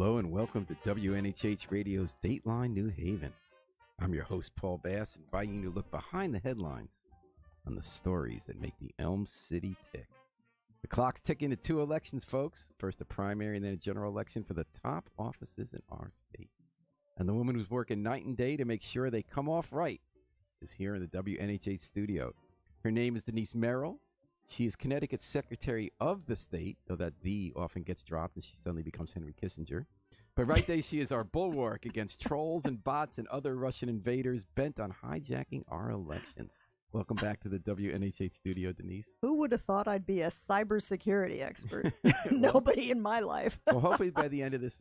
Hello and welcome to WNHH Radio's Dateline New Haven. I'm your host, Paul Bass, inviting you to look behind the headlines on the stories that make the Elm City tick. The clock's ticking to 2 elections, folks. First a primary and then a general election for the top offices in our state. And the woman who's working night and day to make sure they come off right is here in the WNHH studio. Her name is Denise Merrill. She is Connecticut's Secretary of the State, though that "the" often gets dropped and she suddenly becomes Henry Kissinger. But right there, she is our bulwark against trolls and bots and other Russian invaders bent on hijacking our elections. Welcome back to the WNHH studio, Denise. Who would have thought I'd be a cybersecurity expert? Nobody in my life. Well, hopefully by the end of this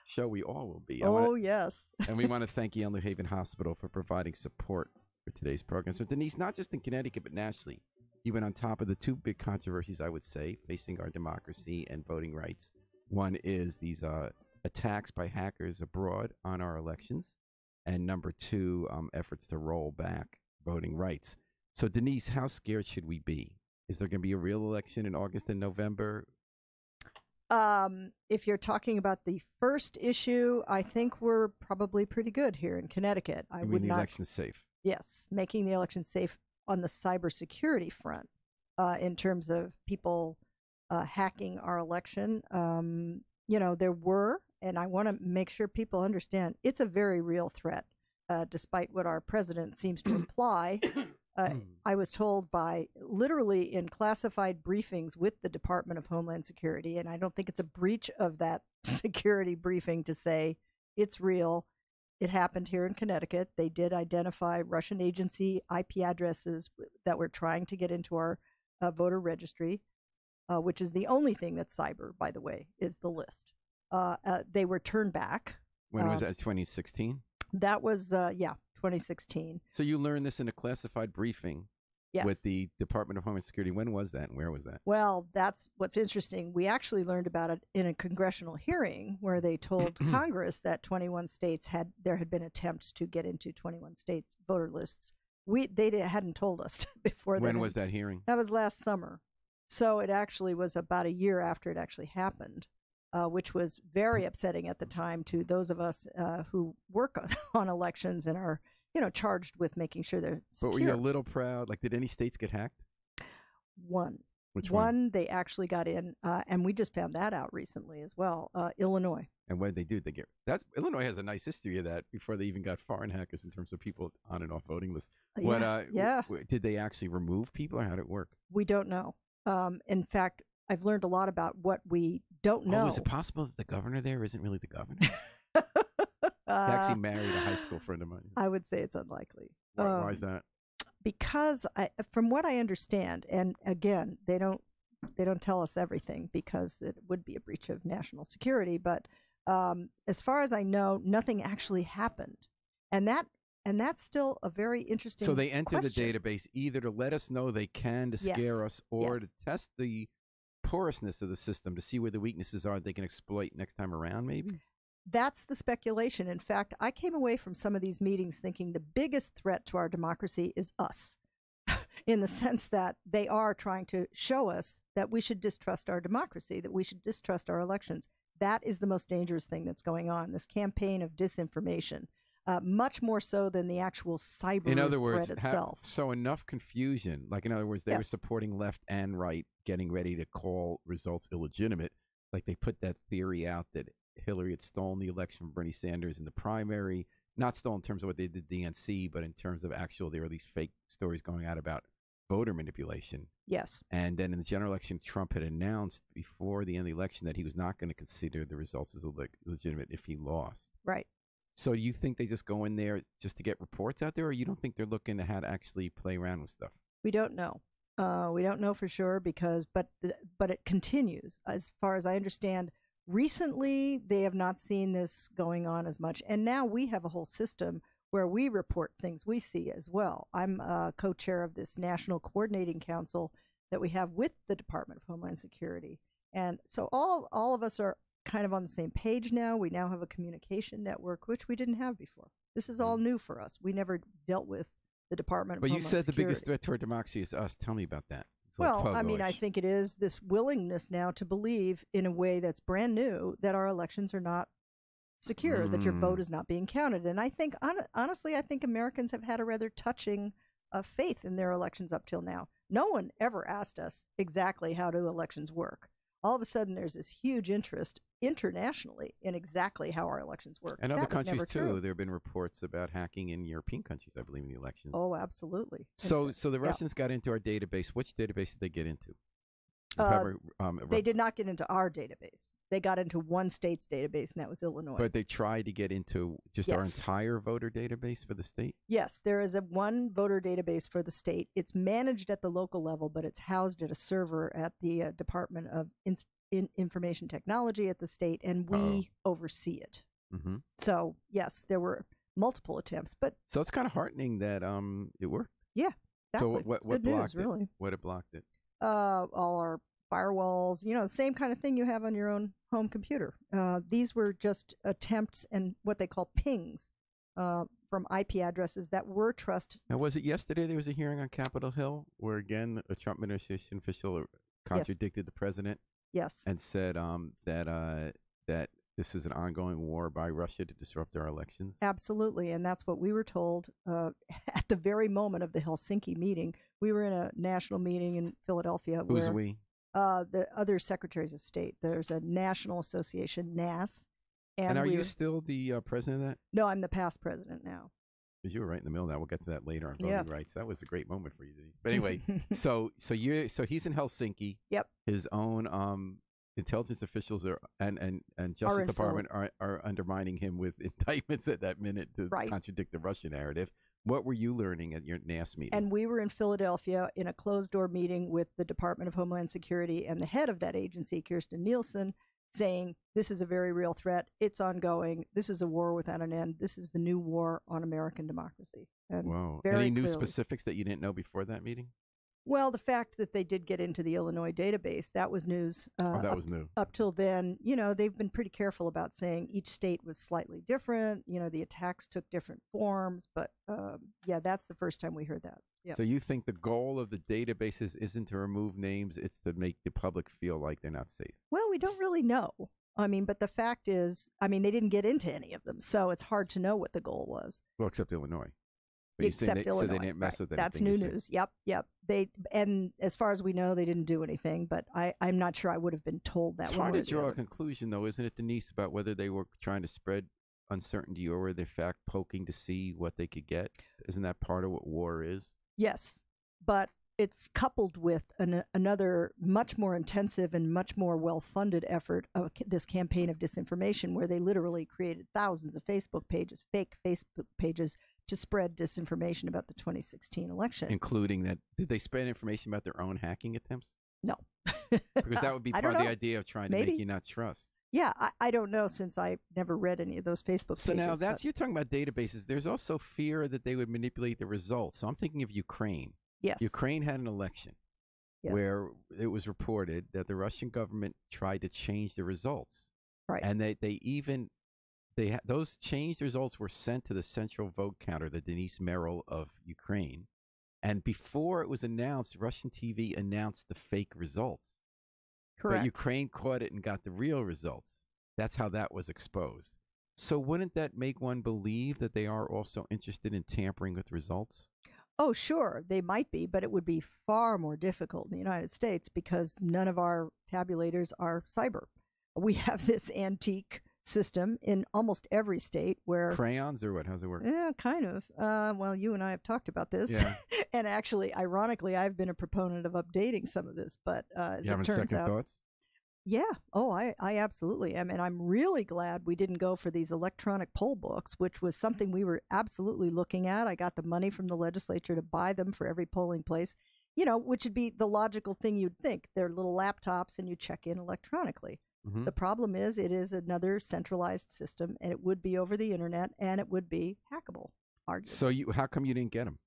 show, we all will be. Yes. And we want to thank Yale New Haven Hospital for providing support for today's program. So, Denise, not just in Connecticut, but nationally, you've been on top of the 2 big controversies, I would say, facing our democracy and voting rights. One is these attacks by hackers abroad on our elections, and number 2, efforts to roll back voting rights. So, Denise, how scared should we be? Is there going to be a real election in August and November? If you're talking about the first issue, I think we're probably pretty good here in Connecticut. I mean, the election's safe. Yes, making the election safe on the cybersecurity front, in terms of people hacking our election. There were, and I want to make sure people understand, it's a very real threat, despite what our president seems to imply. I was told by literally in classified briefings with the Department of Homeland Security, and I don't think it's a breach of that security briefing to say it's real. It happened here in Connecticut. They did identify Russian agency IP addresses that were trying to get into our voter registry, which is the only thing that's cyber, by the way, is the list. They were turned back. When was that, 2016? That was, 2016. So you learned this in a classified briefing with the Department of Homeland Security. When was that and where was that? Well, that's what's interesting. We actually learned about it in a congressional hearing where they told Congress that 21 states there had been attempts to get into 21 states voter lists. They hadn't told us before. When was that hearing? That was last summer. So it actually was about a year after it actually happened, which was very upsetting at the time to those of us who work on elections and are charged with making sure they're secure. But were you a little proud? Like, did any states get hacked? One. Which one? They actually got in, and we just found that out recently as well. Illinois. And what did they do? Illinois has a nice history of that before they even got foreign hackers in terms of people on and off voting lists. Did they actually remove people, or how did it work? We don't know. In fact, I've learned a lot about what we don't know. Is it possible that the governor there isn't really the governor? He actually married a high school friend of mine. I would say it's unlikely. Why is that? Because from what I understand, and again, they don't tell us everything because it would be a breach of national security. But as far as I know, nothing actually happened, and that's still a very interesting. So they enter question. the database either to let us know they can to scare us, or to test the porousness of the system to see where the weaknesses are they can exploit next time around, maybe? That's the speculation. In fact, I came away from some of these meetings thinking the biggest threat to our democracy is us, in the sense that they are trying to show us that we should distrust our democracy, that we should distrust our elections. That is the most dangerous thing that's going on, this campaign of disinformation, much more so than the actual cyber in other words, threat itself. So enough confusion. Like, in other words, they were supporting left and right, getting ready to call results illegitimate. Like, they put that theory out that Hillary had stolen the election from Bernie Sanders in the primary, not stolen in terms of what they did DNC, but in terms of there were these fake stories going out about voter manipulation. Yes. And then in the general election, Trump had announced before the end of the election that he was not going to consider the results as legitimate if he lost. Right. So you think they just go in there just to get reports out there, or you don't think they're looking at how to actually play around with stuff? We don't know. We don't know for sure but it continues. As far as I understand, recently, they have not seen this going on as much. And now we have a whole system where we report things we see as well. I'm co-chair of this National Coordinating Council that we have with the Department of Homeland Security. And so all of us are kind of on the same page now. We now have a communication network, which we didn't have before. This is all new for us. We never dealt with the Department of Homeland Security. But you said the biggest threat to our democracy is us. Tell me about that. It's like Well, I mean, I hogwash. think it is this willingness now to believe in a way that's brand new that our elections are not secure, that your vote is not being counted. And I think, honestly, I think Americans have had a rather touching faith in their elections up till now. No one ever asked us exactly how do elections work. All of a sudden, there's this huge interest internationally in exactly how our elections work. And other That was countries never too. true. There have been reports about hacking in European countries, I believe, in the elections. Oh, absolutely. So the yeah. Russians got into our database. Which database did they get into? They did not get into our database. They got into one state's database, and that was Illinois. But they tried to get into just our Yes. entire voter database for the state? Yes, there is a one voter database for the state. It's managed at the local level, but it's housed at a server at the Department of Information Technology at the state, and we oversee it. Mm-hmm. So, yes, there were multiple attempts, but So it's kind of heartening that it worked. yeah. So Exactly. what It's good blocked news, really? it? What blocked it? All our firewalls, the same kind of thing you have on your own home computer. These were just attempts and what they call pings from IP addresses that were trusted. Now, was it yesterday there was a hearing on Capitol Hill where, again, a Trump administration official contradicted the president Yes. and said that this is an ongoing war by Russia to disrupt our elections? Absolutely. And that's what we were told at the very moment of the Helsinki meeting. We were in a national meeting in Philadelphia. Who's where, we? The other secretaries of state. There's a national association, NAS. And are you still the president of that? No, I'm the past president now. Because you were right in the middle of that. We'll get to that later on voting rights. That was a great moment for you, Denise. But anyway, so he's in Helsinki. Yep. His own intelligence officials and Justice Department are undermining him with indictments at that minute to contradict the Russian narrative. What were you learning at your NAS meeting? And we were in Philadelphia in a closed-door meeting with the Department of Homeland Security and the head of that agency, Kirsten Nielsen, saying this is a very real threat. It's ongoing. This is a war without an end. This is the new war on American democracy. And Whoa. Very Any new clearly. specifics that you didn't know before that meeting? Well, the fact that they did get into the Illinois database, that was news. That was new. Up till then, they've been pretty careful about saying each state was slightly different. The attacks took different forms. But, that's the first time we heard that. Yep. So you think the goal of the databases isn't to remove names, it's to make the public feel like they're not safe? Well, we don't really know. But the fact is, they didn't get into any of them. So it's hard to know what the goal was. Well, except Illinois. But Except Illinois. So they didn't mess with anything. That's new news. Yep. And as far as we know, they didn't do anything. But I'm not sure I would have been told that. It's hard to draw a conclusion, though, isn't it, Denise, about whether they were trying to spread uncertainty or were they, in fact, poking to see what they could get? Isn't that part of what war is? Yes, but it's coupled with another much more intensive and much more well-funded effort of this campaign of disinformation, where they literally created thousands of Facebook pages, fake Facebook pages, to spread disinformation about the 2016 election. Including that, did they spread information about their own hacking attempts? No. Because that would be part of the idea of trying to make you not trust. Yeah, I don't know, since I never read any of those Facebook pages. So now you're talking about databases. There's also fear that they would manipulate the results. So I'm thinking of Ukraine. Yes. Ukraine had an election where it was reported that the Russian government tried to change the results. Right. And those changed results were sent to the central vote counter, the Denise Merrill of Ukraine. And before it was announced, Russian TV announced the fake results. Correct. But Ukraine caught it and got the real results. That's how that was exposed. So wouldn't that make one believe that they are also interested in tampering with results? Oh, sure, they might be, but it would be far more difficult in the United States because none of our tabulators are cyber. We have this antique system in almost every state where... Crayons or what? How's it work? Yeah, kind of. Well, you and I have talked about this. Yeah. And actually, ironically, I've been a proponent of updating some of this, but as you having it turns second out... thoughts? Yeah. Oh, I absolutely am. And I'm really glad we didn't go for these electronic poll books, which was something we were absolutely looking at. I got the money from the legislature to buy them for every polling place, which would be the logical thing you'd think. They're little laptops and you check in electronically. Mm-hmm. The problem is it is another centralized system, and it would be over the internet, and it would be hackable, arguably. So how come you didn't get them?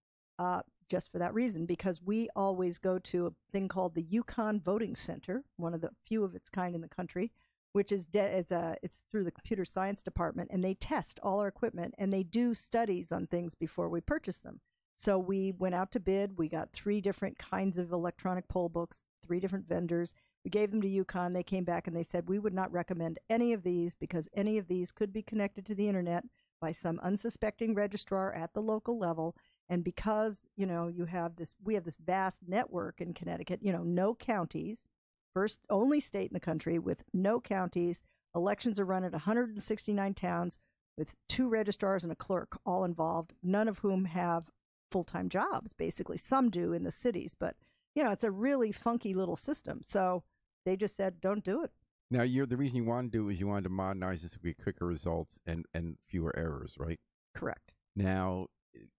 Just for that reason, because we always go to a thing called the Yukon Voting Center, one of the few of its kind in the country, which is it's through the computer science department, and they test all our equipment, and they do studies on things before we purchase them. So we went out to bid. We got 3 different kinds of electronic poll books, 3 different vendors. We gave them to UConn. They came back and they said, we would not recommend any of these because any of these could be connected to the internet by some unsuspecting registrar at the local level. And because, we have this vast network in Connecticut, no counties, first only state in the country with no counties. Elections are run at 169 towns with 2 registrars and a clerk all involved, none of whom have full-time jobs, basically. Some do in the cities, but, it's a really funky little system. So they just said, don't do it. Now, the reason you wanted to do is you wanted to modernize this to get quicker results and fewer errors, right? Correct. Now,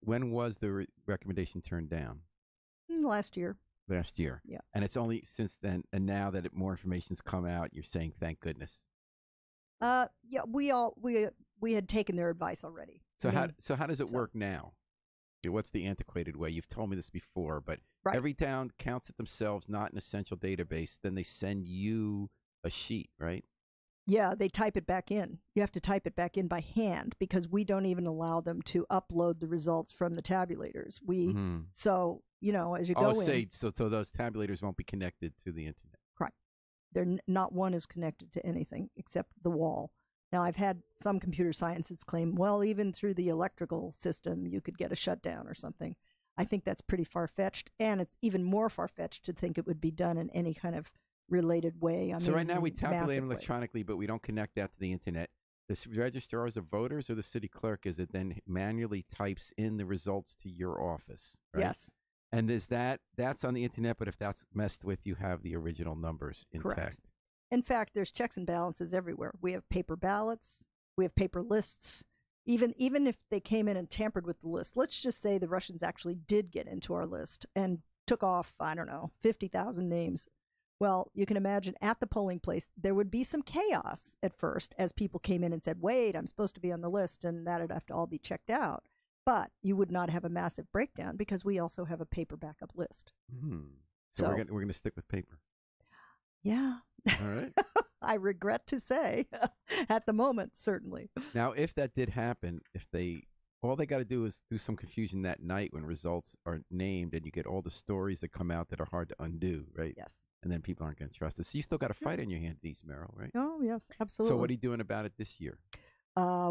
when was the recommendation turned down? Last year. Last year. Yeah. And it's only since then, and now that more information's come out, you're saying, thank goodness. Yeah, we had taken their advice already. So how does it work now? What's the antiquated way? You've told me this before, but every town counts it themselves, not an essential database. Then they send you a sheet, right? Yeah, they type it back in. You have to type it back in by hand because we don't even allow them to upload the results from the tabulators. So, as you go in. So those tabulators won't be connected to the internet. Right. Not one is connected to anything except the wall. Now, I've had some computer scientists claim, well, even through the electrical system, you could get a shutdown or something. I think that's pretty far-fetched, and it's even more far-fetched to think it would be done in any kind of related way. So right now we tabulate them electronically, but we don't connect that to the internet. The registrars of voters or the city clerk is it then manually types in the results to your office, right? Yes. And that's on the internet, but if that's messed with, you have the original numbers intact. Correct. In fact, there's checks and balances everywhere. We have paper ballots. We have paper lists. Even if they came in and tampered with the list, let's just say the Russians actually did get into our list and took off, 50,000 names. Well, you can imagine at the polling place, there would be some chaos at first as people came in and said, wait, I'm supposed to be on the list, and that'd have to all be checked out. But you would not have a massive breakdown because we also have a paper backup list. So we're going to stick with paper. Yeah. All right. I regret to say, at the moment, certainly. Now, if that did happen, all they got to do is do some confusion that night when results are named, and you get all the stories that come out that are hard to undo, right? Yes. And then people aren't going to trust it. So you still got a fight on your hand, Denise, Merrill, right? Oh, yes, absolutely. So what are you doing about it this year?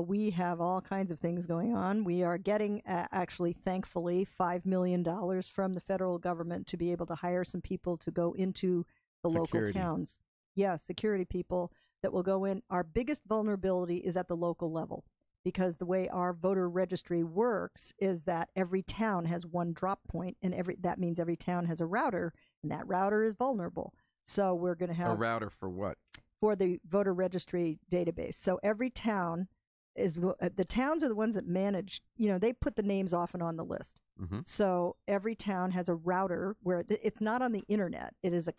We have all kinds of things going on. We are getting, actually, thankfully, $5 million from the federal government to be able to hire some people to go into the local towns. Yeah, security people that will go in. Our biggest vulnerability is at the local level because the way our voter registry works is that every town has one drop point, and that means every town has a router, and that router is vulnerable. So we're going to have a router for what? For the voter registry database. So every town the towns are the ones that manage, they put the names often on the list. Mm-hmm. So every town has a router where it's not on the internet. It is a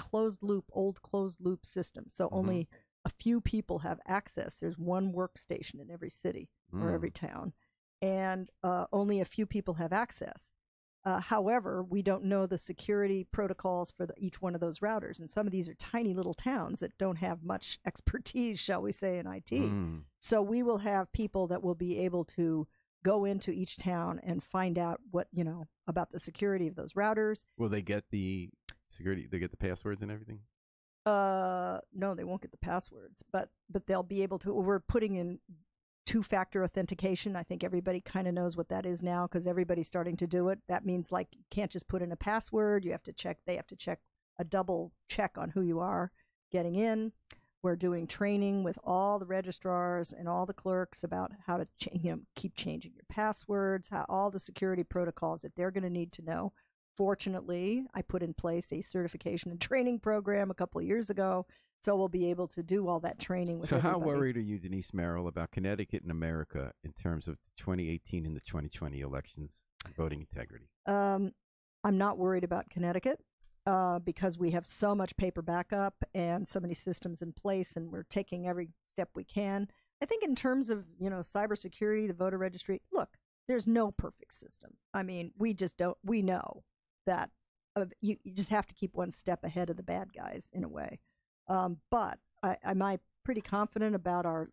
old closed loop system. So only a few people have access. There's one workstation in every city or every town, and only a few people have access. However, we don't know the security protocols for each one of those routers. And some of these are tiny little towns that don't have much expertise, shall we say, in IT. So we will have people that will be able to go into each town and find out what, about the security of those routers. Will they get the security? They get the passwords and everything? No, they won't get the passwords, but they'll be able to. We're putting in two-factor authentication. I think everybody kind of knows what that is now because everybody's starting to do it. That means you can't just put in a password. You have to check. They have to check a double check on who you are getting in. We're doing training with all the registrars and all the clerks about how to keep changing your passwords, all the security protocols that they're going to need to know. Fortunately, I put in place a certification and training program a couple of years ago, so we'll be able to do all that training with everybody. So how worried are you, Denise Merrill, about Connecticut and America in terms of the 2018 and the 2020 elections and voting integrity? I'm not worried about Connecticut because we have so much paper backup and so many systems in place, and we're taking every step we can. I think in terms of, cybersecurity, the voter registry, look, there's no perfect system. I mean, we know that you just have to keep one step ahead of the bad guys in a way. But am I pretty confident about our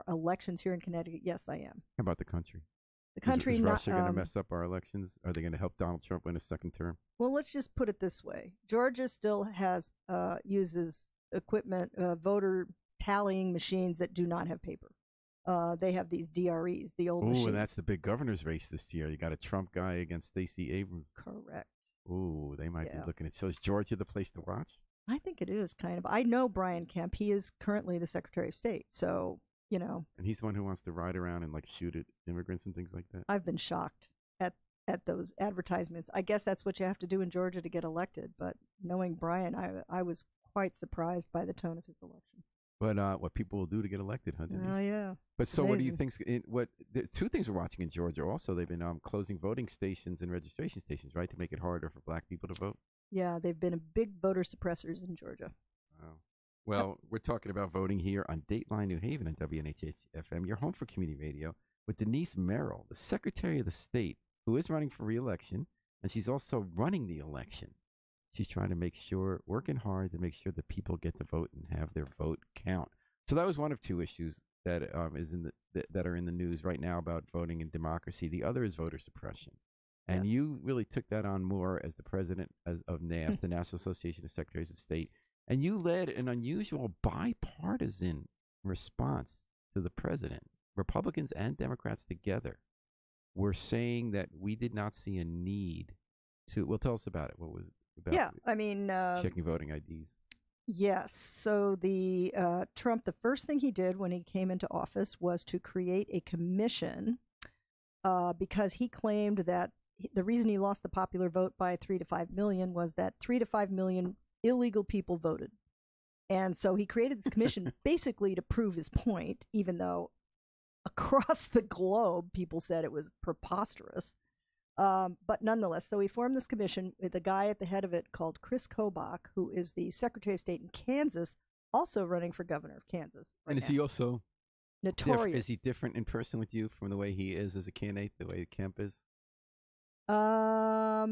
elections here in Connecticut? Yes, I am. How about the country? The country is not. Russia going to mess up our elections? Are they going to help Donald Trump win a second term? Well, let's just put it this way: Georgia still has uses equipment, voter tallying machines that do not have paper. They have these DREs, the old machines. Oh, and that's the big governor's race this year. You got a Trump guy against Stacey Abrams. Correct. Oh, they might be looking at. So is Georgia the place to watch? I think it is kind of. I know Brian Kemp. He is currently the Secretary of State. So, you know. And he's the one who wants to ride around and like shoot at immigrants and things like that. I've been shocked at those advertisements. I guess that's what you have to do in Georgia to get elected. But knowing Brian, I was quite surprised by the tone of his election. But what people will do to get elected, huh? Denise? Oh, yeah. But so what do you think? Two things we're watching in Georgia also. They've been closing voting stations and registration stations, right, to make it harder for black people to vote. Yeah, they've been big voter suppressors in Georgia. Wow. Well, we're talking about voting here on Dateline New Haven and WNHH-FM, your home for community radio, with Denise Merrill, the Secretary of the State, who is running for re-election, and she's also running the election. She's trying to make sure, working hard to make sure that people get to vote and have their vote count. So that was one of two issues that that are in the news right now about voting and democracy. The other is voter suppression. And you really took that on more as the president of NAS, the National Association of Secretaries of State, and you led an unusual bipartisan response to the president. Republicans and Democrats together were saying that we did not see a need to. Well, tell us about it. What was it about? Yeah, I mean, checking voting IDs. Yes. So the Trump, the first thing he did when he came into office was to create a commission because he claimed that the reason he lost the popular vote by 3 to 5 million was that 3 to 5 million illegal people voted. And so he created this commission basically to prove his point, even though across the globe people said it was preposterous. But nonetheless, so he formed this commission with a guy at the head of it called Chris Kobach, who is the Secretary of State in Kansas, also running for governor of Kansas. Right, and is he also notorious? Is he different in person with you from the way he is as a candidate, the way Kemp is? That's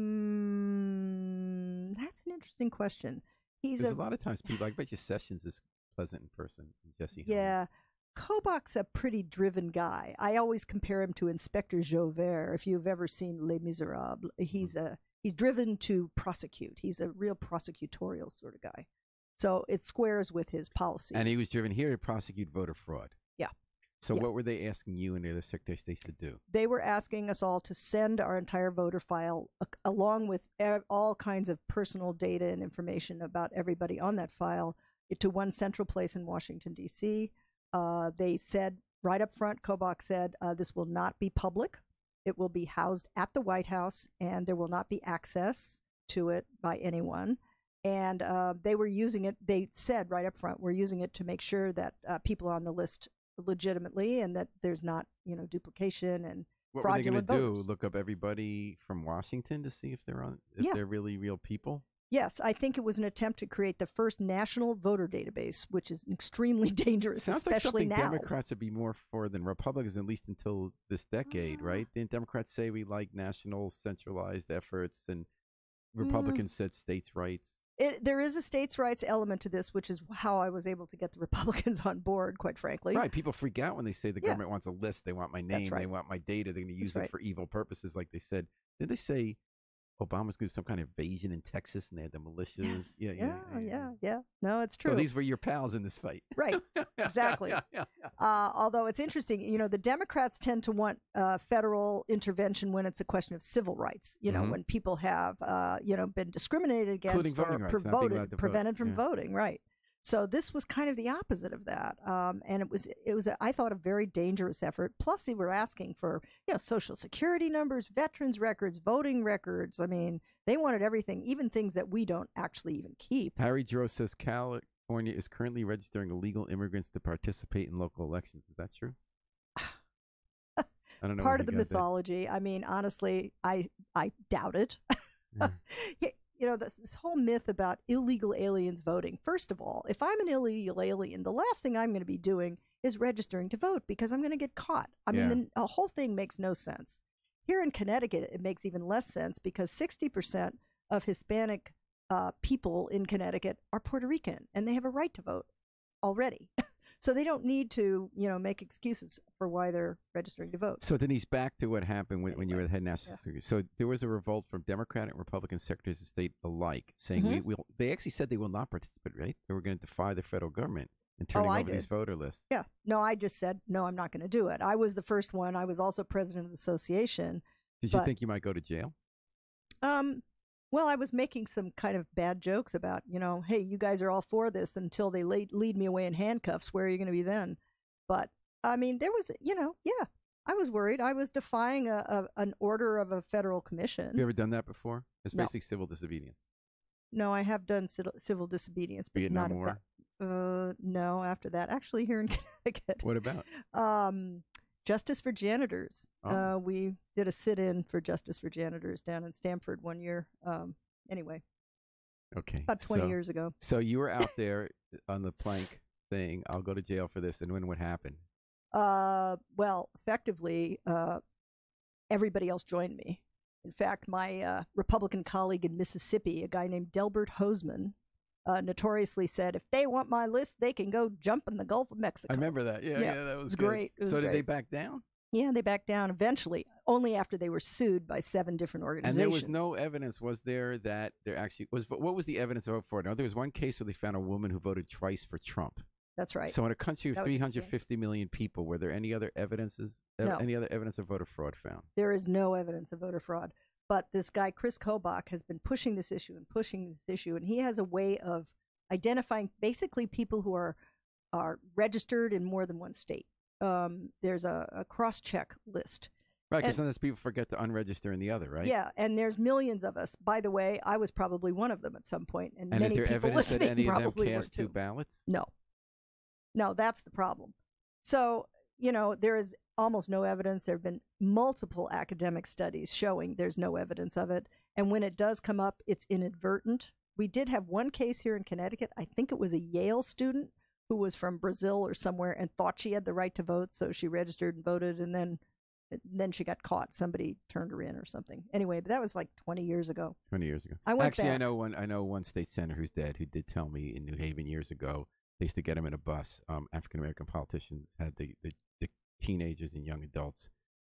an interesting question. There's a lot of times people, I bet you Sessions is pleasant in person. Jesse yeah. Kobach's a pretty driven guy. I always compare him to Inspector Javert. If you've ever seen Les Miserables, he's driven to prosecute. He's a real prosecutorial sort of guy. So it squares with his policy. And he was driven here to prosecute voter fraud. Yeah. So what were they asking you and the other Secretary of States to do? They were asking us all to send our entire voter file along with all kinds of personal data and information about everybody on that file to one central place in Washington, D.C. They said right up front, Kobach said, this will not be public. It will be housed at the White House, and there will not be access to it by anyone. And they were using it, they said right up front, we're using it to make sure that people are on the list legitimately and that there's not, duplication and what fraudulent were they going to voters. do? Look up everybody from Washington to see if they're they're really real people? Yes, I think it was an attempt to create the first national voter database, which is extremely dangerous, Sounds especially like something now. Democrats would be more for than Republicans, at least until this decade, right? Didn't Democrats say we like national centralized efforts, and Republicans said states' rights? There is a states' rights element to this, which is how I was able to get the Republicans on board, quite frankly. Right. People freak out when they say the government wants a list. They want my name. Right. They want my data. They're going to use it for evil purposes, like they said. Did they say Obama's going to do some kind of invasion in Texas and they had the militias? Yes. Yeah. No, it's true. So these were your pals in this fight. Right. Exactly. Although it's interesting, the Democrats tend to want federal intervention when it's a question of civil rights, when people have, been discriminated against or prevented from voting. Right. So this was kind of the opposite of that. And it was I thought, a very dangerous effort. Plus, they were asking for, Social Security numbers, veterans records, voting records. I mean, they wanted everything, even things that we don't actually even keep. Harry Drew says California is currently registering illegal immigrants to participate in local elections. Is that true? I don't know. Part of the mythology. I mean, honestly, I doubt it. This whole myth about illegal aliens voting. First of all, if I'm an illegal alien, the last thing I'm going to be doing is registering to vote because I'm going to get caught. I mean, the whole thing makes no sense. Here in Connecticut, it makes even less sense because 60% of Hispanic people in Connecticut are Puerto Rican, and they have a right to vote already. So they don't need to, make excuses for why they're registering to vote. So Denise, back to what happened when you were the head national secretary. So there was a revolt from Democrat and Republican secretaries of state alike, saying we will. They actually said they will not participate. Right? They were going to defy the federal government and turning over these voter lists. Yeah. No, I just said no. I'm not going to do it. I was the first one. I was also president of the association. Did you think you might go to jail? Well, I was making some kind of bad jokes about, hey, you guys are all for this until they lead me away in handcuffs. Where are you going to be then? But, I mean, there was, I was worried. I was defying an order of a federal commission. Have you ever done that before? It's No. basically civil disobedience. No, I have done civil disobedience. But Vietnam War? No, after that. Actually, here in Connecticut. What about? Justice for janitors. Oh. We did a sit-in for Justice for janitors down in Stamford one year. Anyway. Okay. About 20 years ago. So you were out there on the plank saying, I'll go to jail for this. And when what happened? Well, effectively, everybody else joined me. In fact, my Republican colleague in Mississippi, a guy named Delbert Hoseman, notoriously said, if they want my list, they can go jump in the Gulf of Mexico. I remember that. Yeah, that was great. So did they back down? Yeah, they backed down eventually, only after they were sued by 7 different organizations. And there was no evidence, was there, that there actually was? What was the evidence of for it? Now, there was one case where they found a woman who voted twice for Trump. That's right. So in a country of 350 million people, were there any other evidences? No. Any other evidence of voter fraud found? There is no evidence of voter fraud. But this guy, Chris Kobach, has been pushing this issue, and he has a way of identifying basically people who are registered in more than one state. There's a cross-check list. Right, because sometimes people forget to unregister in the other, right? Yeah, and there's millions of us. By the way, I was probably one of them at some point, and many is there people evidence that listening any of them probably cast were 2 ballots? No, that's the problem. So, there is almost no evidence. There have been multiple academic studies showing there's no evidence of it. And when it does come up, it's inadvertent. We did have one case here in Connecticut. I think it was a Yale student who was from Brazil or somewhere and thought she had the right to vote. So she registered and voted, and then she got caught. Somebody turned her in or something. Anyway, but that was like 20 years ago. 20 years ago. I went Actually, back. I know one state senator who's dead who did tell me in New Haven years ago, they used to get him in a bus. African-American politicians had the teenagers and young adults,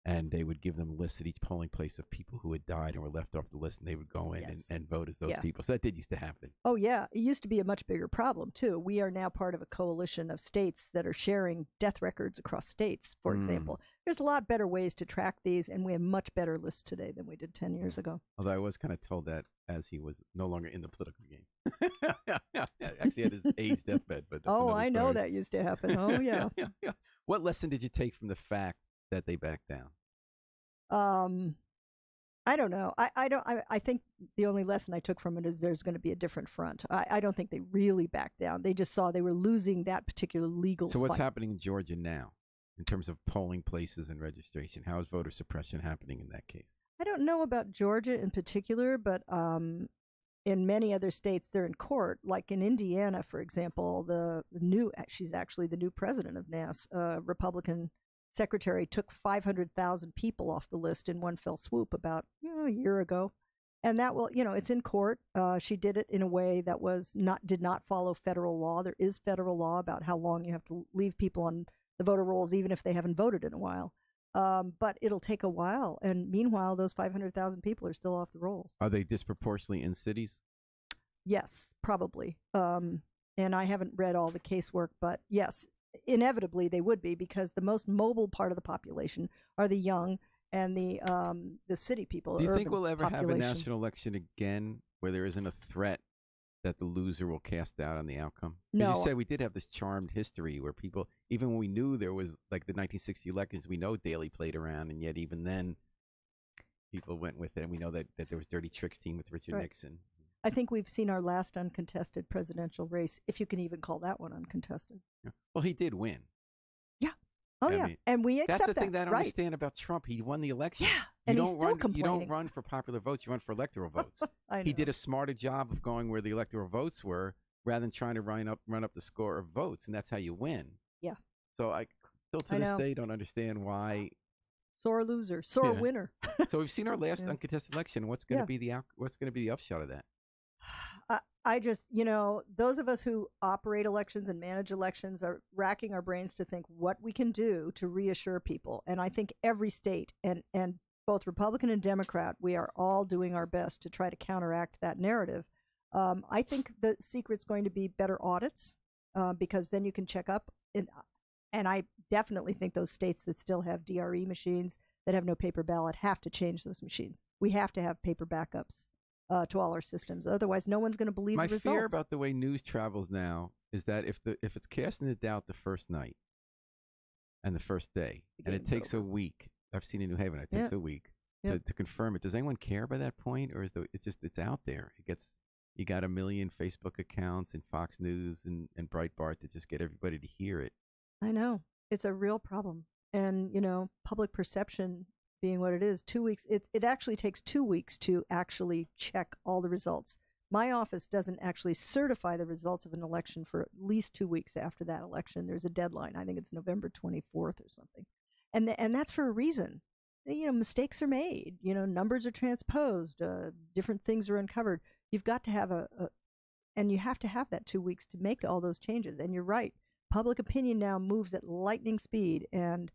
and they would give them a list at each polling place of people who had died and were left off the list, and they would go in and vote as those people. So that did used to happen. Oh, yeah. It used to be a much bigger problem, too. We are now part of a coalition of states that are sharing death records across states, for example. There's a lot better ways to track these, and we have much better lists today than we did 10 years ago. Although I was kind of told that as he was no longer in the political game. Actually had his AIDS deathbed. But I know that used to happen. Oh, yeah. What lesson did you take from the fact that they backed down? I don't know. I think the only lesson I took from it is there's going to be a different front. I don't think they really backed down. They just saw they were losing that particular legal So what's fight. happening in Georgia now in terms of polling places and registration? How is voter suppression happening in that case? I don't know about Georgia in particular, but in many other states, they're in court. Like in Indiana, for example, she's actually the new president of NAS, Republican secretary, took 500,000 people off the list in one fell swoop about a year ago. And that will, it's in court. She did it in a way that did not follow federal law. There is federal law about how long you have to leave people on the voter rolls, even if they haven't voted in a while. But it'll take a while. And meanwhile, those 500,000 people are still off the rolls. Are they disproportionately in cities? Yes, probably. And I haven't read all the casework, but yes, inevitably they would be, because the most mobile part of the population are the young and the city people. Do you think we'll ever have a national election again where there isn't a threat that the loser will cast doubt on the outcome? No. As you said, we did have this charmed history where people, even when we knew there was, like the 1960 elections, we know Daley played around, and yet even then people went with it. And we know that there was Dirty Tricks team with Richard Nixon. I think we've seen our last uncontested presidential race, if you can even call that one uncontested. Yeah. Well, he did win. Yeah. Oh, yeah. And we accept that. That's the thing that I don't understand about Trump. He won the election. Yeah. And he's still complaining. You don't run for popular votes. You run for electoral votes. I know. He did a smarter job of going where the electoral votes were rather than trying to run up the score of votes, and that's how you win. Yeah. So I still to this day don't understand why. Sore loser, sore winner. So we've seen our last uncontested election. What's going to be the upshot of that? I just, those of us who operate elections and manage elections are racking our brains to think what we can do to reassure people. And I think every state and both Republican and Democrat, we are all doing our best to try to counteract that narrative. I think the secret's going to be better audits because then you can check up. And I definitely think those states that still have DRE machines that have no paper ballot have to change those machines. We have to have paper backups to all our systems. Otherwise, no one's going to believe the results. My fear about the way news travels now is that if it's casting the doubt the first night and the first day, and it takes a week. I've seen in New Haven, it takes a week to confirm it. Does anyone care by that point, or it's out there? You got 1 million Facebook accounts and Fox News and Breitbart to just get everybody to hear it. I know. It's a real problem. And, public perception being what it is, 2 weeks, it actually takes 2 weeks to actually check all the results. My office doesn't actually certify the results of an election for at least 2 weeks after that election. There's a deadline. I think it's November 24th or something. And that's for a reason. Mistakes are made. Numbers are transposed. Different things are uncovered. You've got to have and you have to have that 2 weeks to make all those changes. And you're right. Public opinion now moves at lightning speed, and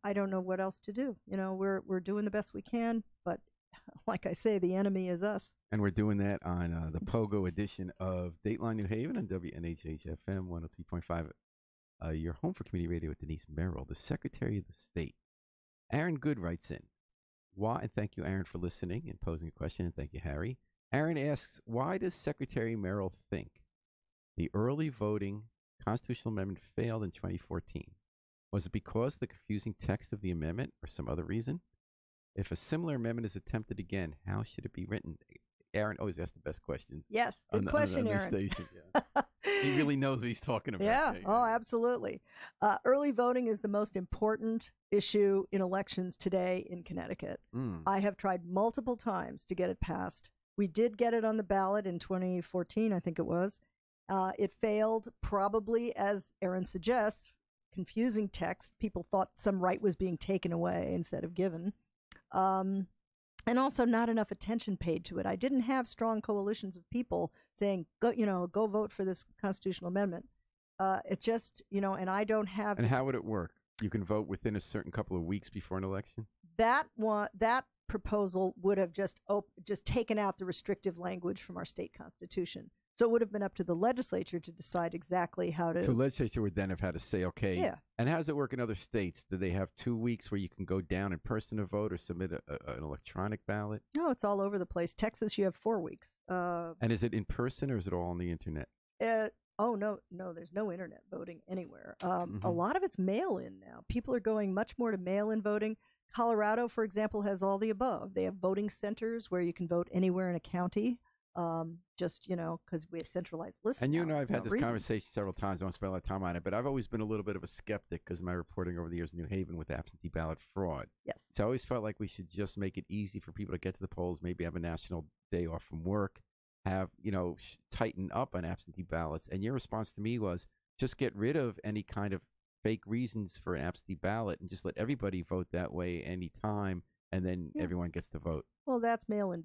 I don't know what else to do. We're doing the best we can, but like I say, the enemy is us. And we're doing that on the Pogo edition of Dateline New Haven on WNHH FM 103.5. Your home for community radio with Denise Merrill, the Secretary of the State. Aaron Good writes in, why, and thank you, Aaron, for listening and posing a question, and thank you, Harry. Aaron asks, why does Secretary Merrill think the early voting constitutional amendment failed in 2014? Was it because of the confusing text of the amendment or some other reason? If a similar amendment is attempted again, how should it be written? Aaron always asks the best questions. Yes, good question, on Aaron. This station. Yeah. He really knows what he's talking about. Yeah, absolutely. Early voting is the most important issue in elections today in Connecticut. I have tried multiple times to get it passed. We did get it on the ballot in 2014, I think it was. It failed, probably, as Aaron suggests, confusing text. People thought some right was being taken away instead of given. And also not enough attention paid to it. I didn't have strong coalitions of people saying, go vote for this constitutional amendment. It's just, and I don't have... And how would it work? You can vote within a certain couple of weeks before an election? That proposal would have just taken out the restrictive language from our state constitution. So it would have been up to the legislature to decide exactly how to... So the legislature would then have had to say, okay. Yeah. And how does it work in other states? Do they have 2 weeks where you can go down in person to vote or submit an electronic ballot? No, it's all over the place. Texas, you have 4 weeks. And is it in person or is it all on the internet? No, there's no internet voting anywhere. A lot of it's mail-in now. People are going much more to mail-in voting. Colorado, for example, has all the above. They have voting centers where you can vote anywhere in a county. Because we have centralized lists. And you and I have had this conversation several times. I won't spend a lot of time on it, but I've always been a little bit of a skeptic because of my reporting over the years in New Haven with absentee ballot fraud. Yes. So I always felt like we should just make it easy for people to get to the polls, maybe have a national day off from work, have, tighten up on absentee ballots. And your response to me was just get rid of any kind of fake reasons for an absentee ballot and just let everybody vote that way anytime, and then everyone gets to vote. Well, that's mail-in.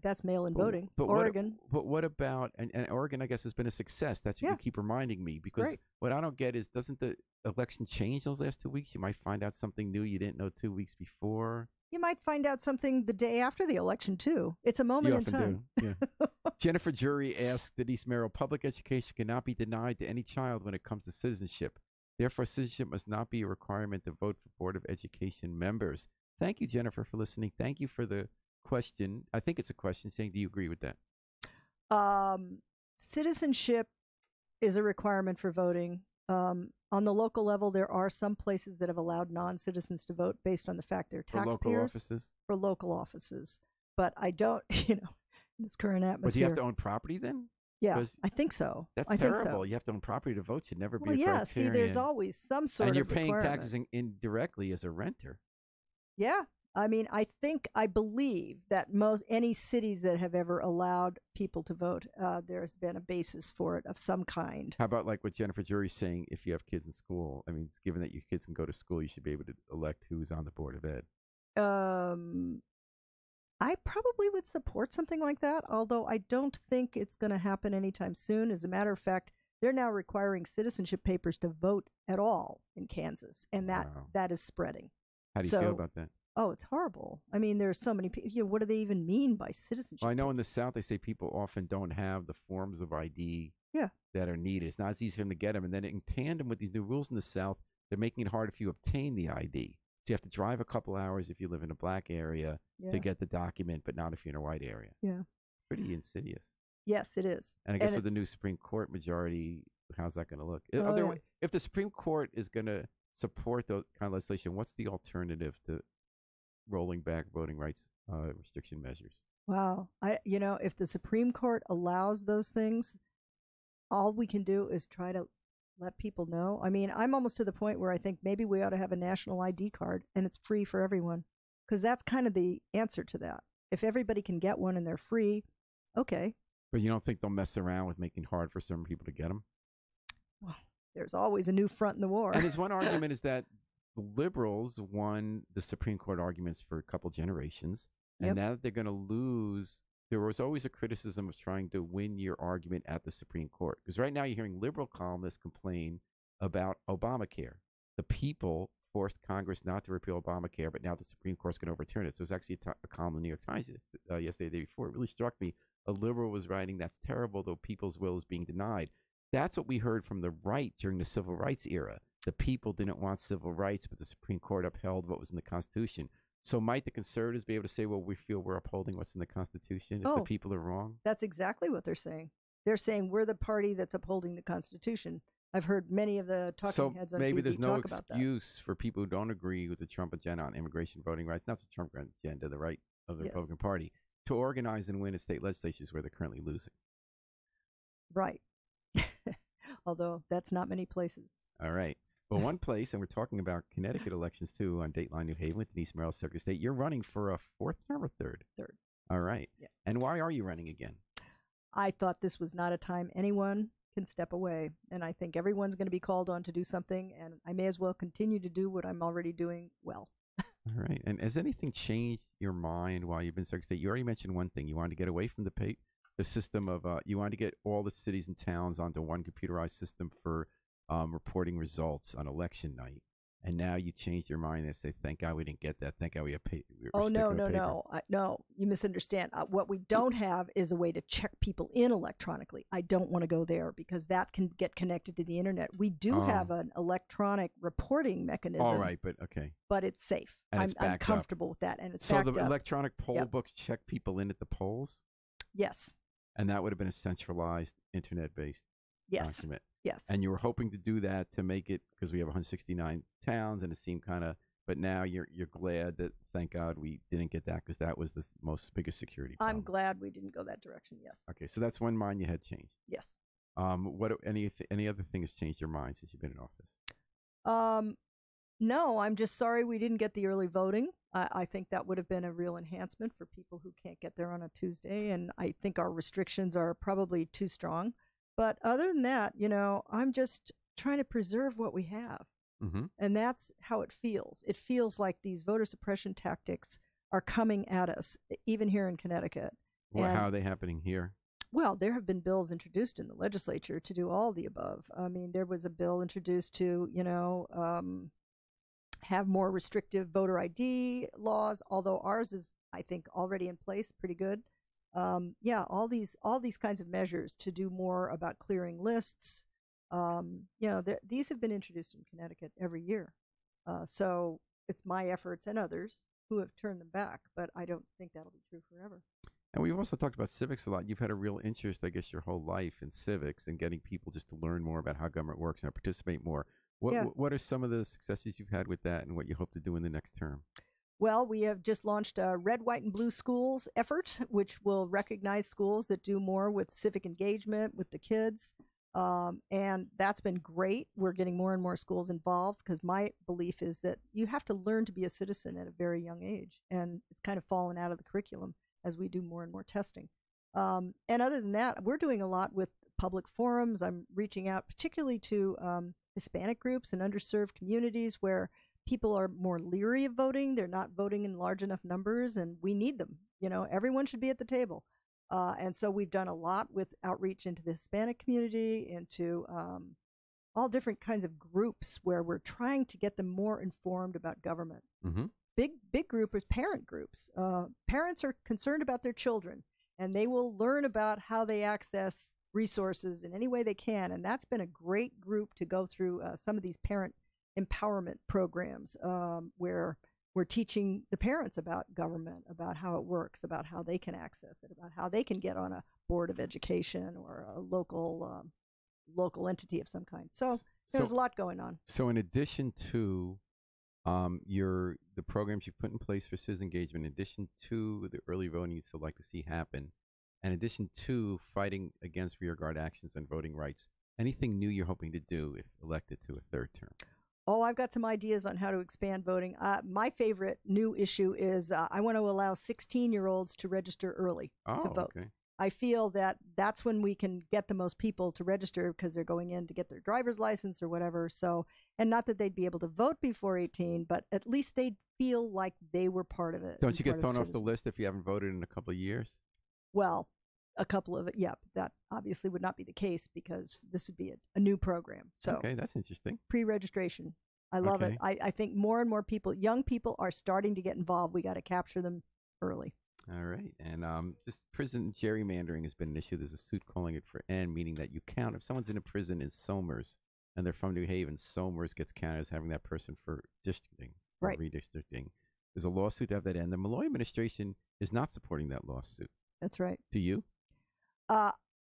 That's mail-in voting. But Oregon. But what about, and Oregon, I guess, has been a success. That's what you keep reminding me. Because what I don't get is, doesn't the election change those last 2 weeks? You might find out something new you didn't know 2 weeks before. You might find out something the day after the election, too. It's a moment in time. Do. Yeah. Jennifer Jury asked Denise Merrill, public education cannot be denied to any child when it comes to citizenship. Therefore, citizenship must not be a requirement to vote for Board of Education members. Thank you, Jennifer, for listening. Thank you for the question. I think it's a question saying, do you agree with that? Citizenship is a requirement for voting. On the local level, there are some places that have allowed non-citizens to vote based on the fact they're taxpayers. For local offices? For local offices. But I don't, in this current atmosphere. But do you have to own property then? Yeah, I think so. That's terrible. So. You have to own property to vote. Should never be a criterion. See, there's always some sort of requirement. And you're paying taxes indirectly as a renter. Yeah. I mean, I believe that any cities that have ever allowed people to vote, there's been a basis for it of some kind. How about like what Jennifer Jury's saying, if you have kids in school? I mean, given that your kids can go to school, you should be able to elect who's on the Board of Ed. I probably would support something like that, although I don't think it's going to happen anytime soon. As a matter of fact, they're now requiring citizenship papers to vote at all in Kansas, and that is spreading. How do you feel about that? Oh, it's horrible. I mean, there's so many people. What do they even mean by citizenship? Well, I know in the South they say people often don't have the forms of ID that are needed. It's not as easy for them to get them. And then in tandem with these new rules in the South, they're making it hard if you obtain the ID. So you have to drive a couple hours if you live in a black area to get the document, but not if you're in a white area. Yeah. Pretty insidious. Yes, it is. And I guess with the new Supreme Court majority, how's that going to look? If the Supreme Court is going to support that kind of legislation, what's the alternative to rolling back voting rights restriction measures? Wow. If the Supreme Court allows those things, all we can do is try to let people know. I mean, I'm almost to the point where I think maybe we ought to have a national ID card and it's free for everyone, because that's kind of the answer to that. If everybody can get one and they're free, okay. But you don't think they'll mess around with making it hard for some people to get them? Well, there's always a new front in the war. And his one argument is that the liberals won the Supreme Court arguments for a couple generations, and now that they're going to lose, there was always a criticism of trying to win your argument at the Supreme Court. Because right now you're hearing liberal columnists complain about Obamacare. The people forced Congress not to repeal Obamacare, but now the Supreme Court's going to overturn it. So it's actually a column in the New York Times yesterday, the day before. It really struck me. A liberal was writing, that's terrible, though people's will is being denied. That's what we heard from the right during the Civil Rights era. The people didn't want civil rights, but the Supreme Court upheld what was in the Constitution. So might the conservatives be able to say, well, we feel we're upholding what's in the Constitution if the people are wrong? That's exactly what they're saying. They're saying we're the party that's upholding the Constitution. I've heard many of the talking heads on TV maybe there's no talk about that. excuse for people who don't agree with the Trump agenda on immigration voting rights, not the Trump agenda, the right of the Republican Party, to organize and win at state legislatures where they're currently losing. Right. Although that's not many places. All right. Well, one place, and we're talking about Connecticut elections too on Dateline New Haven with Denise, Merrill, Secretary of State. You're running for a fourth term or third? Third. All right. Yeah. And why are you running again? I thought this was not a time anyone can step away. And I think everyone's going to be called on to do something. And I may as well continue to do what I'm already doing well. All right. And has anything changed your mind while you've been Secretary of State? You already mentioned one thing. You wanted to get away from the system of, you wanted to get all the cities and towns onto one computerized system for reporting results on election night. And now you changed your mind and say, thank God we didn't get that. Thank God we have paper. No, you misunderstand. What we don't have is a way to check people in electronically. I don't want to go there because that can get connected to the internet. We do have an electronic reporting mechanism. All right, but okay. But it's safe. I'm comfortable with that. And it's so the electronic poll books check people in at the polls? Yes. And that would have been a centralized internet-based document. Yes. And you were hoping to do that to make it, because we have 169 towns, and it seemed kind of, but now you're glad that, thank God, we didn't get that, because that was the biggest security problem. I'm glad we didn't go that direction, yes. Okay, so that's one mind you had changed. Yes. Any other thing has changed your mind since you've been in office? No, I'm just sorry we didn't get the early voting. I think that would have been a real enhancement for people who can't get there on a Tuesday, and I think our restrictions are probably too strong. But other than that, I'm just trying to preserve what we have. Mm-hmm. And that's how it feels. It feels like these voter suppression tactics are coming at us, even here in Connecticut. Well, how are they happening here? Well, there have been bills introduced in the legislature to do all the above. I mean, there was a bill introduced to, have more restrictive voter ID laws, although ours is, I think, already in place, pretty good. All these kinds of measures to do more about clearing lists. These have been introduced in Connecticut every year. So it's my efforts and others who have turned them back, but I don't think that'll be true forever. And we've also talked about civics a lot. You've had a real interest, I guess, your whole life in civics and getting people just to learn more about how government works and participate more. What are some of the successes you've had with that and what you hope to do in the next term? Well, we have just launched a Red, White, and Blue Schools effort, which will recognize schools that do more with civic engagement with the kids. And that's been great. We're getting more and more schools involved because my belief is that you have to learn to be a citizen at a very young age. And it's kind of fallen out of the curriculum as we do more and more testing. And other than that, we're doing a lot with public forums. I'm reaching out particularly to Hispanic groups and underserved communities where people are more leery of voting. They're not voting in large enough numbers, and we need them. Everyone should be at the table. And so we've done a lot with outreach into the Hispanic community, into all different kinds of groups where we're trying to get them more informed about government. Mm-hmm. Big group is parent groups. Parents are concerned about their children, and they will learn about how they access resources in any way they can. And that's been a great group to go through some of these parent empowerment programs where we're teaching the parents about government, about how it works, about how they can access it, about how they can get on a board of education or a local entity of some kind. So there's a lot going on. So in addition to the programs you've put in place for citizen engagement, in addition to the early voting you'd still like to see happen, in addition to fighting against rearguard actions and voting rights, anything new you're hoping to do if elected to a third term? Oh, I've got some ideas on how to expand voting. My favorite new issue is I want to allow 16-year-olds to register early to vote. Okay. I feel that that's when we can get the most people to register because they're going in to get their driver's license or whatever. So, and not that they'd be able to vote before 18, but at least they'd feel like they were part of it. Don't you get thrown off the list if you haven't voted in a couple of years? Well, a couple of it, yeah. That obviously would not be the case because this would be a new program. So, okay, that's interesting. Pre-registration. I love it. I think more and more people, young people, are starting to get involved. We got to capture them early. All right. And just prison gerrymandering has been an issue. There's a suit calling it for end, meaning that you count. If someone's in a prison in Somers and they're from New Haven, Somers gets counted as having that person for districting, right? Redistricting. There's a lawsuit to have that end. The Malloy administration is not supporting that lawsuit. That's right. Do you?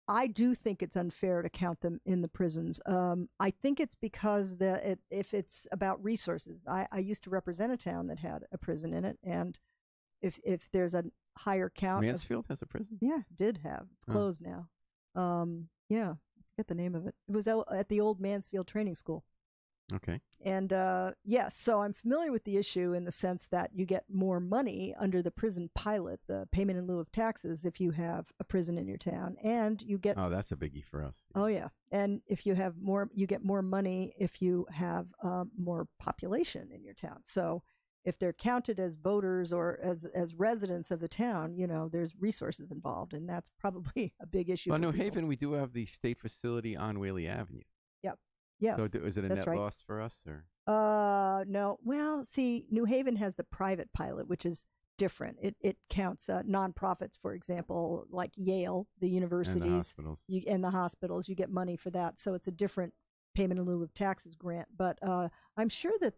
I do think it's unfair to count them in the prisons. I think it's because if it's about resources. I used to represent a town that had a prison in it, and if there's a higher count. Mansfield has a prison? Yeah, did have. It's closed now. Yeah, I forget the name of it. It was at the old Mansfield Training School. Okay. And yes, so I'm familiar with the issue in the sense that you get more money under the prison pilot, the payment in lieu of taxes, if you have a prison in your town, and you get. Oh, that's a biggie for us. Oh yeah, and if you have more, you get more money if you have more population in your town. So if they're counted as voters or as residents of the town, there's resources involved, and that's probably a big issue. Well, New Haven, we do have the state facility on Whaley Avenue. Yep. Yes. So is it a net loss for us, or? No. Well, see, New Haven has the private pilot, which is different. It counts nonprofits, for example, like Yale, the universities, and the hospitals. And the hospitals. You get money for that, so it's a different payment in lieu of taxes grant. But I'm sure that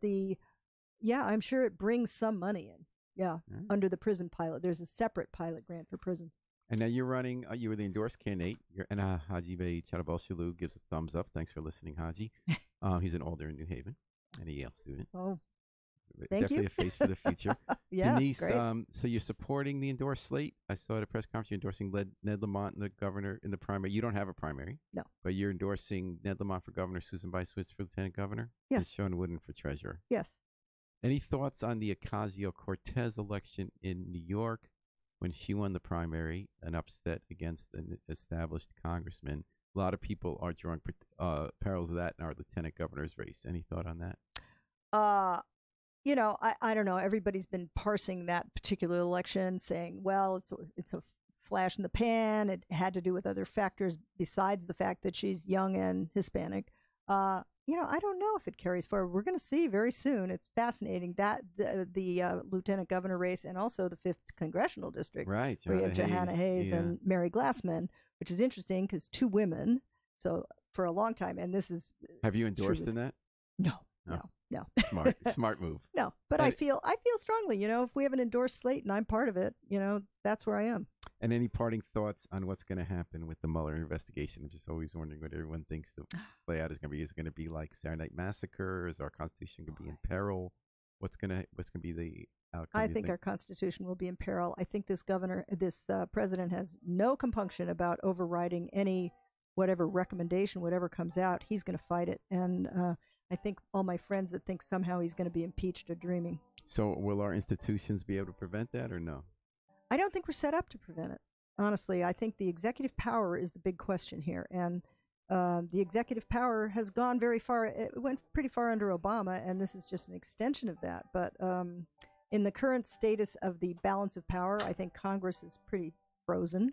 I'm sure it brings some money in. Yeah, under the prison pilot, there's a separate pilot grant for prisons. And now you're running, you were the endorsed candidate, and Haji Bey Chadabolshalu gives a thumbs up. Thanks for listening, Haji. He's an Alder in New Haven and a Yale student. Oh, definitely you. A face for the future. Yeah, Denise, great. So you're supporting the endorsed slate. I saw at a press conference you're endorsing Ned Lamont, the governor, in the primary. You don't have a primary. No. But you're endorsing Ned Lamont for governor, Susan Byswitz for lieutenant governor? Yes. And Sean Wooden for treasurer? Yes. Any thoughts on the Ocasio-Cortez election in New York? When she won the primary, an upset against an established congressman. A lot of people are drawing parallels of that in our lieutenant governor's race. Any thought on that? I don't know. Everybody's been parsing that particular election, saying, well, it's a flash in the pan. It had to do with other factors besides the fact that she's young and Hispanic. I don't know if it carries forward. We're going to see very soon. It's fascinating that the lieutenant governor race and also the 5th congressional district, right? Where you have Johanna Hayes and Mary Glassman, which is interesting because 2 women. So for a long time, and this is. Have you endorsed in that? No. Smart move. No, but I feel strongly. If we have an endorsed slate and I'm part of it, that's where I am. And any parting thoughts on what's going to happen with the Mueller investigation? I'm just always wondering what everyone thinks the play out is going to be. Is it going to be like Saturday Night Massacre? Is our Constitution going to be in peril? What's going to be the outcome? I think our Constitution will be in peril. I think this president has no compunction about overriding any whatever recommendation, whatever comes out. He's going to fight it, and I think all my friends that think somehow he's going to be impeached are dreaming. So will our institutions be able to prevent that or no? I don't think we're set up to prevent it. Honestly, I think the executive power is the big question here. And The executive power has gone very far. It went pretty far under Obama, and this is just an extension of that. But in the current status of the balance of power, I think Congress is pretty frozen.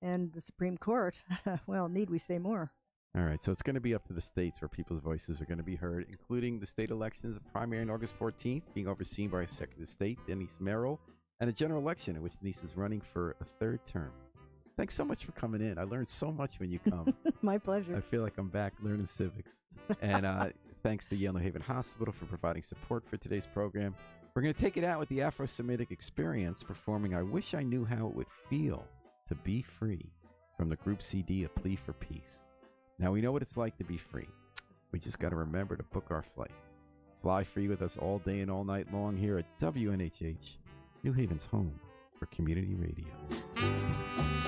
And the Supreme Court, well, need we say more? All right, so it's going to be up to the states where people's voices are going to be heard, including the state elections, a primary on August 14th, being overseen by Secretary of State Denise Merrill, and a general election in which Denise is running for a third term. Thanks so much for coming in. I learned so much when you come. My pleasure. I feel like I'm back learning civics. And thanks to Yale New Haven Hospital for providing support for today's program. We're going to take it out with the Afro-Semitic Experience performing I Wish I Knew How It Would Feel to Be Free from the group CD A Plea for Peace. Now, we know what it's like to be free. We just got to remember to book our flight. Fly free with us all day and all night long here at WNHH, New Haven's home for community radio.